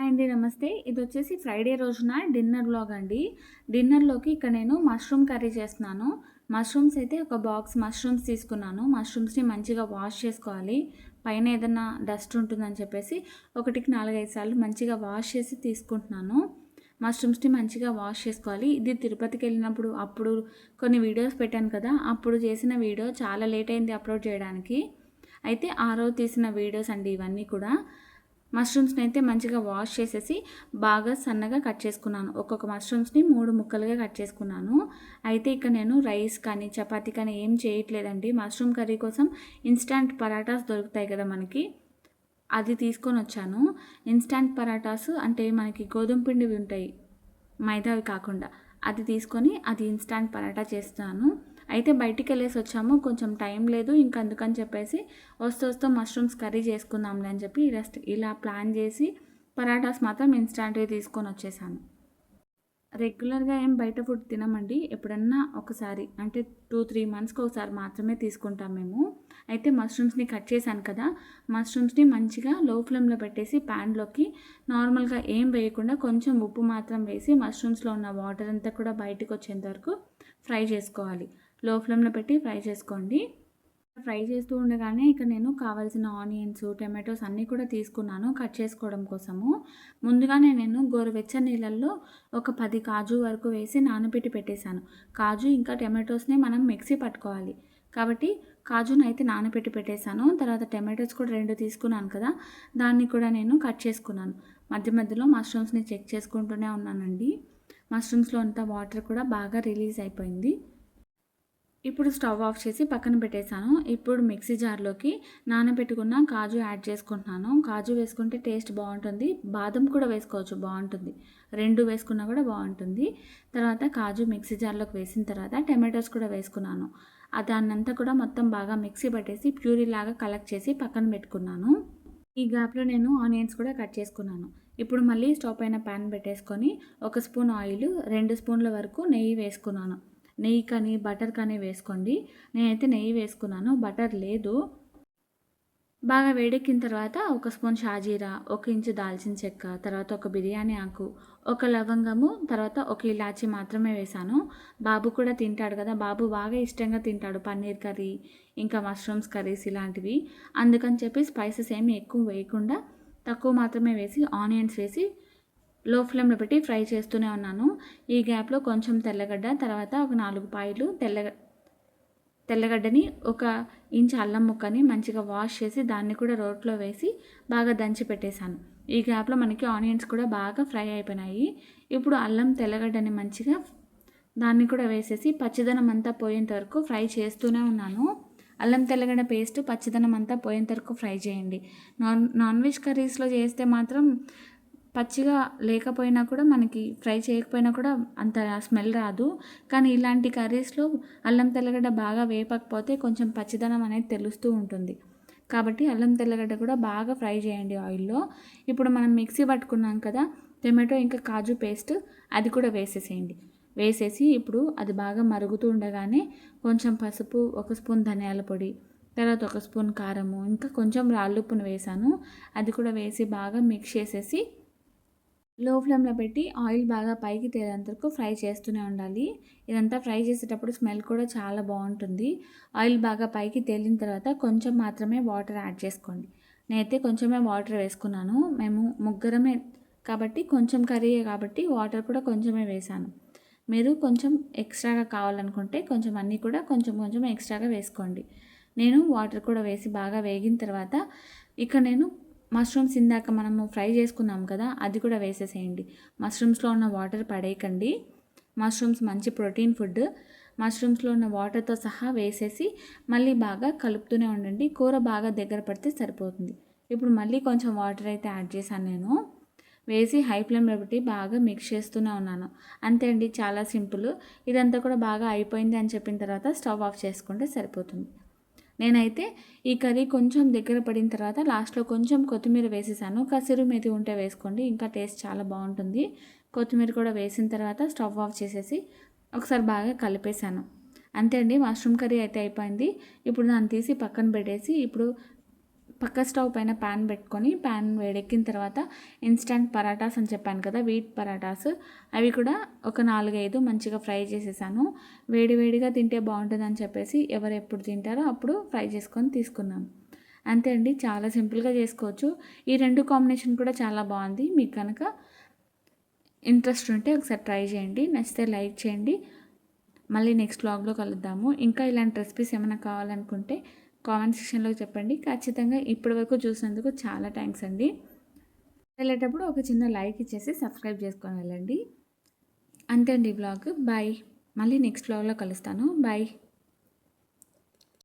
అండి నమస్తే. ఇదొచ్చేసి ఫ్రైడే రోజున డిన్నర్ వ్లాగ్ అండి. డిన్నర్‌లోకి ఇక్కడ నేను మష్రూమ్ కర్రీ చేస్తున్నాను. మష్రూమ్స్ అయితే ఒక బాక్స్ మష్రూమ్స్ తీసుకున్నాను. మష్రూమ్స్‌ని మంచిగా వాష్ చేసుకోవాలి. పైన ఏదన్నా డస్ట్ ఉంటుందని చెప్పేసి ఒకటికి 4, 5 సార్లు మంచిగా వాష్ చేసి తీసుకుంటున్నాను. మష్రూమ్స్‌ని మంచిగా వాష్ చేసుకోవాలి. ఇది తిరుపతికెళ్ళినప్పుడు అప్పుడు కొన్ని వీడియోస్ పెట్టాను కదా! అప్పుడు చేసిన వీడియో చాలా లేట్ అయింది అప్‌లోడ్ చేయడానికి. అయితే ఆ రోజు తీసిన వీడియోస్ అండి ఇవన్నీ కూడా. మష్రూమ్స్‌ని అయితే మంచిగా వాష్ చేసేసి బాగా సన్నగా కట్ చేసుకున్నాను. ఒక్కొక్క మష్రూమ్స్‌ని 3 ముక్కలుగా కట్ చేసుకున్నాను. అయితే ఇక్కడ నేను రైస్ కానీ, చపాతీ కానీ ఏం చేయట్లేదండి. మష్రూమ్ కర్రీ కోసం ఇన్‌స్టాంట్ పరాటాస్ దొరుకుతాయి కదా మనకి. అది తీసుకొనొచ్చాను. ఇన్‌స్టాంట్ పరాటాస్ అంటే మనకి గోధుమ పిండివి ఉంటాయి. మైదావి కాకుండా. అది తీసుకొని అది ఇన్‌స్టాంట్ పరాటా చేస్తున్నాను. అయితే బయటికెళ్ళేసి వచ్చాము. కొంచెం టైం లేదు. ఇంక అందుకని చెప్పేసి వస్తూ మష్రూమ్స్ కర్రీ చేసుకుందాంలే అని చెప్పి ఇలా ప్లాన్ చేసి పరాటాస్ మాత్రం ఇన్‌స్టాంట్‌వి తీసుకొనొచ్చేసాను. రెగ్యులర్‌గా ఏం బయట ఫుడ్ తినమండి. ఎప్పుడన్నా ఒకసారి అంటే 2, 3 మంత్స్‌కి ఒకసారి మాత్రమే తీసుకుంటాం మేము. అయితే మష్రూమ్స్‌ని కట్ చేశాను కదా! మష్రూమ్స్‌ని మంచిగా లో ఫ్లేమ్‌లో పెట్టేసి ప్యాన్‌లోకి నార్మల్‌గా ఏం వేయకుండా కొంచెం ఉప్పు మాత్రం వేసి మష్రూమ్స్‌లో ఉన్న వాటర్ అంతా కూడా బయటకొచ్చేంత వరకు ఫ్రై చేసుకోవాలి. లో ఫ్లేమ్‌లో పెట్టి ఫ్రై చేసుకోండి. ఫ్రై చేస్తూ ఉండగానే ఇక నేను కావాల్సిన ఆనియన్స్, టమాటోస్ అన్నీ కూడా తీసుకున్నాను కట్ చేసుకోవడం కోసము. ముందుగానే నేను గోరువెచ్చని నీళ్ళల్లో ఒక 10 కాజు వరకు వేసి నానబెట్టి పెట్టేశాను. కాజు ఇంకా టమాటోస్‌ని మనం మిక్సీ పట్టుకోవాలి. కాబట్టి కాజునైతే నానబెట్టి పెట్టేశాను. తర్వాత టమాటోస్ కూడా 2 తీసుకున్నాను కదా! దాన్ని కూడా నేను కట్ చేసుకున్నాను. మధ్య మధ్యలో మష్రూమ్స్‌ని చెక్ చేసుకుంటూనే ఉన్నానండి. మష్రూమ్స్‌లో అంతా వాటర్ కూడా బాగా రిలీజ్ అయిపోయింది. ఇప్పుడు స్టవ్ ఆఫ్ చేసి పక్కన పెట్టేశాను. ఇప్పుడు మిక్సీ జార్‌లోకి నానబెట్టుకున్న కాజు యాడ్ చేసుకుంటున్నాను. కాజు వేసుకుంటే టేస్ట్ బావుంటుంది. బాదం కూడా వేసుకోవచ్చు బావుంటుంది. 2 వేసుకున్నా కూడా బావుంటుంది. తర్వాత కాజు మిక్సీ జార్‌లోకి వేసిన తర్వాత టమాటోస్ కూడా వేసుకున్నాను. దాన్నంతా కూడా మొత్తం బాగా మిక్సీ పట్టేసి ప్యూరీలాగా కలెక్ట్ చేసి పక్కన పెట్టుకున్నాను. ఈ గ్యాప్‌లో నేను ఆనియన్స్ కూడా కట్ చేసుకున్నాను. ఇప్పుడు మళ్ళీ స్టవ్ పైన పాన్ పెట్టేసుకొని ఒక స్పూన్ ఆయిలు, 2 స్పూన్ల వరకు నెయ్యి వేసుకున్నాను. నెయ్యి కానీ, బటర్ కానీ వేసుకోండి. నేనైతే నెయ్యి వేసుకున్నాను. బటర్ లేదు. బాగా వేడెక్కిన తర్వాత ఒక స్పూన్ షాజీరా, ఒక ఇంచు దాల్చిన చెక్క, తర్వాత ఒక బిర్యానీ ఆకు, ఒక లవంగము, తర్వాత ఒక ఇలాచీ మాత్రమే వేశాను. బాబు కూడా తింటాడు కదా! బాబు బాగా ఇష్టంగా తింటాడు పన్నీర్ కర్రీ, ఇంకా మష్రూమ్స్ కర్రీస్ ఇలాంటివి. అందుకని చెప్పి స్పైసెస్ ఏమి ఎక్కువ వేయకుండా తక్కువ మాత్రమే వేసి ఆనియన్స్ వేసి లో ఫ్లేమ్‌లో పెట్టి ఫ్రై చేస్తూనే ఉన్నాను. ఈ గ్యాప్‌లో కొంచెం తెల్లగడ్డ, తర్వాత ఒక 4 పాయలు తెల్లగడ్డని, ఒక ఇంచు అల్లం ముక్కని మంచిగా వాష్ చేసి దాన్ని కూడా రోట్లో వేసి బాగా దంచి పెట్టేశాను. ఈ గ్యాప్‌లో మనకి ఆనియన్స్ కూడా బాగా ఫ్రై అయిపోయినాయి. ఇప్పుడు అల్లం, తెల్లగడ్డని మంచిగా దాన్ని కూడా వేసేసి పచ్చిదనం అంతా పోయేంత వరకు ఫ్రై చేస్తూనే ఉన్నాను. అల్లం తెల్లగడ్డ పేస్ట్ పచ్చిదనం అంతా పోయేంత వరకు ఫ్రై చేయండి. నాన్ వెజ్ కర్రీస్‌లో చేస్తే మాత్రం పచ్చిగా లేకపోయినా కూడా మనకి ఫ్రై చేయకపోయినా కూడా అంత స్మెల్ రాదు. కానీ ఇలాంటి కర్రీస్‌లో అల్లం తెల్లగడ్డ బాగా వేపకపోతే కొంచెం పచ్చిదనం అనేది తెలుస్తూ ఉంటుంది. కాబట్టి అల్లం తెల్లగడ్డ కూడా బాగా ఫ్రై చేయండి ఆయిల్‌లో. ఇప్పుడు మనం మిక్సీ పట్టుకున్నాం కదా! టమాటో ఇంకా కాజు పేస్ట్ అది కూడా వేసేసేయండి. వేసేసి ఇప్పుడు అది బాగా మరుగుతూ ఉండగానే కొంచెం పసుపు, ఒక స్పూన్ ధనియాల పొడి, తర్వాత ఒక స్పూన్ కారము, ఇంకా కొంచెం రాళ్ళుప్పును వేశాను. అది కూడా వేసి బాగా మిక్స్ చేసేసి లో ఫ్లేమ్‌లో పెట్టి ఆయిల్ బాగా పైకి తేలేంత వరకు ఫ్రై చేస్తూనే ఉండాలి. ఇదంతా ఫ్రై చేసేటప్పుడు స్మెల్ కూడా చాలా బావుంటుంది. ఆయిల్ బాగా పైకి తేలిన తర్వాత కొంచెం మాత్రమే వాటర్ యాడ్ చేసుకోండి. నేనైతే కొంచెమే వాటర్ వేసుకున్నాను. మేము ముగ్గురమే కాబట్టి కొంచెం కర్రీయే కాబట్టి వాటర్ కూడా కొంచెమే వేశాను. మీరు కొంచెం ఎక్స్ట్రాగా కావాలనుకుంటే కొంచెం అన్నీ కూడా కొంచెం కొంచెం ఎక్స్ట్రాగా వేసుకోండి. నేను వాటర్ కూడా వేసి బాగా వేగిన తర్వాత ఇక నేను మష్రూమ్స్ ఇందాక మనము ఫ్రై చేసుకున్నాం కదా! అది కూడా వేసేసేయండి. మష్రూమ్స్‌లో ఉన్న వాటర్ పడేయకండి. మష్రూమ్స్ మంచి ప్రోటీన్ ఫుడ్. మష్రూమ్స్‌లో ఉన్న వాటర్‌తో సహా వేసేసి మళ్ళీ బాగా కలుపుతూనే ఉండండి. కూర బాగా దగ్గర పడితే సరిపోతుంది. ఇప్పుడు మళ్ళీ కొంచెం వాటర్ అయితే యాడ్ చేశాను నేను. వేసి హై ఫ్లేమ్‌లో పెట్టి బాగా మిక్స్ చేస్తూనే ఉన్నాను. అంతే అండి, చాలా సింపుల్. ఇదంతా కూడా బాగా అయిపోయింది అని చెప్పిన తర్వాత స్టవ్ ఆఫ్ చేసుకుంటే సరిపోతుంది. నేనైతే ఈ కర్రీ కొంచెం దగ్గర పడిన తర్వాత లాస్ట్‌లో కొంచెం కొత్తిమీర వేసేసాను. కసూరి మేతి ఉంటే వేసుకోండి. ఇంకా టేస్ట్ చాలా బావుంటుంది. కొత్తిమీర కూడా వేసిన తర్వాత స్టవ్ ఆఫ్ చేసేసి ఒకసారి బాగా కలిపేశాను. అంతే అండి, మష్రూమ్ కర్రీ అయితే అయిపోయింది. ఇప్పుడు దాన్ని తీసి పక్కన పెట్టేసి ఇప్పుడు పక్క స్టవ్ పైన ప్యాన్ పెట్టుకొని ప్యాన్ వేడెక్కిన తర్వాత ఇన్స్టంట్ పరాటాస్ అని చెప్పాను కదా, వీట్ పరాటాస్, అవి కూడా ఒక 4-5 మంచిగా ఫ్రై చేసేసాను. వేడివేడిగా తింటే బాగుంటుందని చెప్పేసి ఎవరు ఎప్పుడు తింటారో అప్పుడు ఫ్రై చేసుకొని తీసుకున్నాం. అంతే అండి, చాలా సింపుల్గా చేసుకోవచ్చు. ఈ 2 కాంబినేషన్ కూడా చాలా బాగుంది. మీకు కనుక ఇంట్రెస్ట్ ఉంటే ఒకసారి ట్రై చేయండి. నచ్చితే లైక్ చేయండి. మళ్ళీ నెక్స్ట్ వ్లాగ్లో కలుద్దాము. ఇంకా ఇలాంటి రెసిపీస్ ఏమైనా కావాలనుకుంటే కామెంట్ సెక్షన్లో చెప్పండి. ఖచ్చితంగా ఇప్పటివరకు చూసినందుకు చాలా థ్యాంక్స్ అండి. వెళ్ళేటప్పుడు ఒక చిన్న లైక్ ఇచ్చేసి సబ్స్క్రైబ్ చేసుకొని వెళ్ళండి. అంతే అండి వ్లాగ్. బాయ్. మళ్ళీ నెక్స్ట్ వ్లాగ్లో కలుస్తాను. బాయ్.